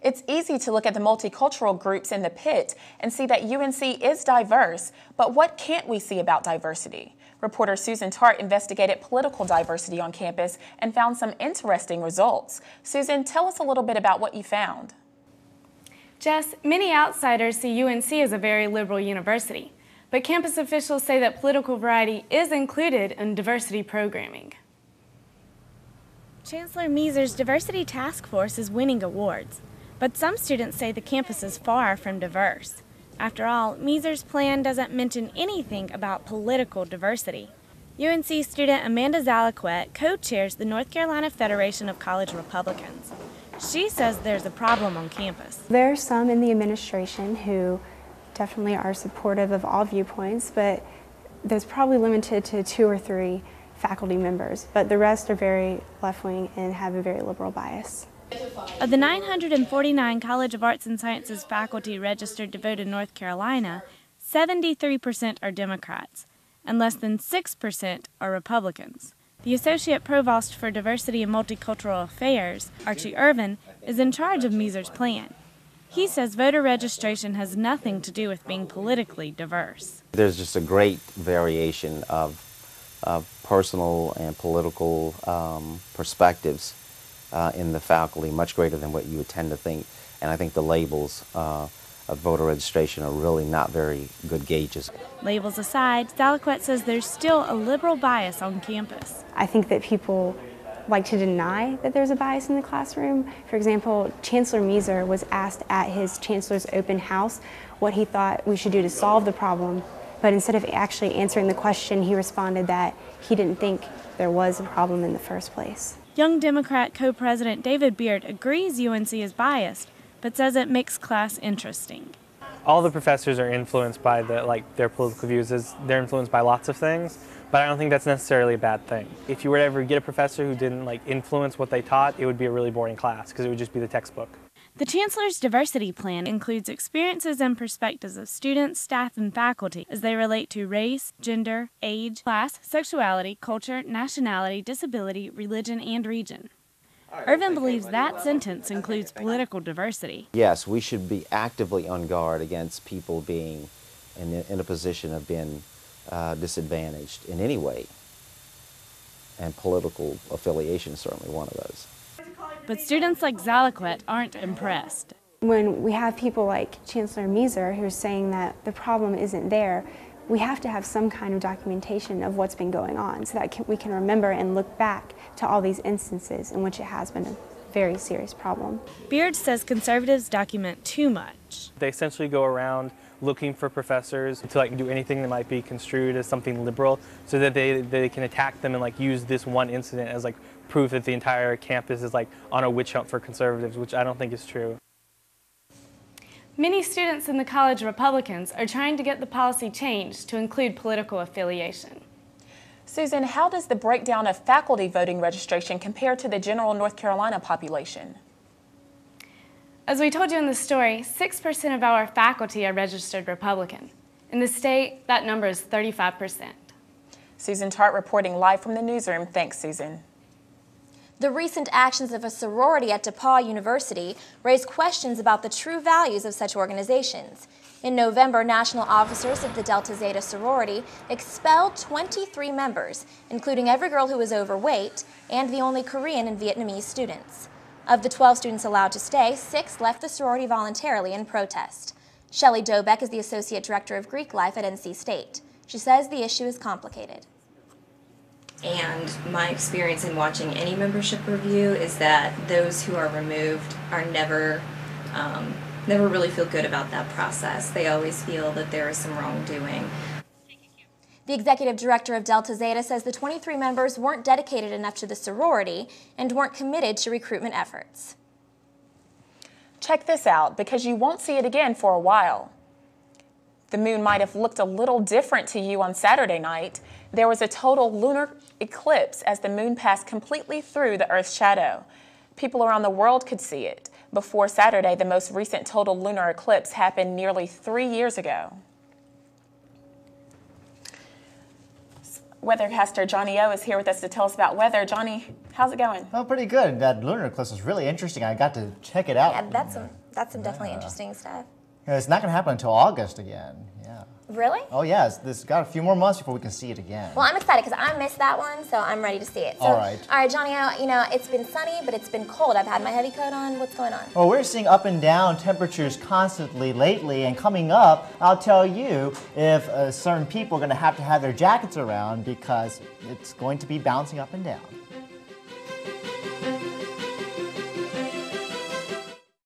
It's easy to look at the multicultural groups in the pit and see that UNC is diverse, but what can't we see about diversity? Reporter Susan Tart investigated political diversity on campus and found some interesting results. Susan, tell us a little bit about what you found. Jess, many outsiders see UNC as a very liberal university, but campus officials say that political variety is included in diversity programming. Chancellor Measer's Diversity Task Force is winning awards, but some students say the campus is far from diverse. After all, Measer's plan doesn't mention anything about political diversity. UNC student Amanda Zalaquette co-chairs the North Carolina Federation of College Republicans. She says there's a problem on campus. There are some in the administration who definitely are supportive of all viewpoints, but there's probably limited to 2 or 3 faculty members, but the rest are very left-wing and have a very liberal bias. Of the 949 College of Arts and Sciences faculty registered to vote in North Carolina, 73% are Democrats, and less than 6% are Republicans. The Associate Provost for Diversity and Multicultural Affairs, Archie Irvin, is in charge of Measer's plan. He says voter registration has nothing to do with being politically diverse. There's just a great variation of personal and political perspectives in the faculty, much greater than what you would tend to think. And I think the labels of voter registration are really not very good gauges. Labels aside, Zalaquette says there's still a liberal bias on campus. I think that people like to deny that there's a bias in the classroom. For example, Chancellor Measer was asked at his Chancellor's open house what he thought we should do to solve the problem. But instead of actually answering the question, he responded that he didn't think there was a problem in the first place. Young Democrat co-president David Beard agrees UNC is biased, but says it makes class interesting. All the professors are influenced by their political views. They're influenced by lots of things, but I don't think that's necessarily a bad thing. If you were to ever get a professor who didn't influence what they taught, it would be a really boring class because it would just be the textbook. The Chancellor's diversity plan includes experiences and perspectives of students, staff, and faculty as they relate to race, gender, age, class, sexuality, culture, nationality, disability, religion, and region. Irvin believes that sentence includes political diversity. Yes, we should be actively on guard against people being in a position of being disadvantaged in any way, and political affiliation is certainly one of those. But students like Zalaquette aren't impressed. When we have people like Chancellor Measer who are saying that the problem isn't there, we have to have some kind of documentation of what's been going on so that we can remember and look back to all these instances in which it has been a very serious problem. Beard says conservatives document too much. They essentially go around looking for professors to do anything that might be construed as something liberal so that they can attack them and use this one incident as proof that the entire campus is on a witch hunt for conservatives, which I don't think is true. Many students in the College Republicans are trying to get the policy changed to include political affiliation. Susan, how does the breakdown of faculty voting registration compare to the general North Carolina population? As we told you in the story, 6% of our faculty are registered Republican. In the state, that number is 35%. Susan Tart reporting live from the newsroom. Thanks, Susan. The recent actions of a sorority at DePauw University raised questions about the true values of such organizations. In November, national officers of the Delta Zeta sorority expelled 23 members, including every girl who was overweight and the only Korean and Vietnamese students. Of the 12 students allowed to stay, 6 left the sorority voluntarily in protest. Shelley Dobeck is the Associate Director of Greek Life at NC State. She says the issue is complicated. And my experience in watching any membership review is that those who are removed are never really feel good about that process. They always feel that there is some wrongdoing. The executive director of Delta Zeta says the 23 members weren't dedicated enough to the sorority and weren't committed to recruitment efforts. Check this out, because you won't see it again for a while. The moon might have looked a little different to you on Saturday night. There was a total lunar eclipse as the moon passed completely through the Earth's shadow. People around the world could see it. Before Saturday, the most recent total lunar eclipse happened nearly 3 years ago. Weathercaster Johnny O is here with us to tell us about weather. Johnny, how's it going? Oh, pretty good. That lunar eclipse was really interesting. I got to check it out. Yeah, that's some definitely interesting stuff. Yeah, it's not going to happen until August again. Yeah. Really? Oh, yeah. It's got a few more months before we can see it again. Well, I'm excited because I missed that one, so I'm ready to see it. So, all right, Johnny, it's been sunny, but it's been cold. I've had my heavy coat on. What's going on? Well, we're seeing up and down temperatures constantly lately, and coming up, I'll tell you if certain people are going to have their jackets around because it's going to be bouncing up and down.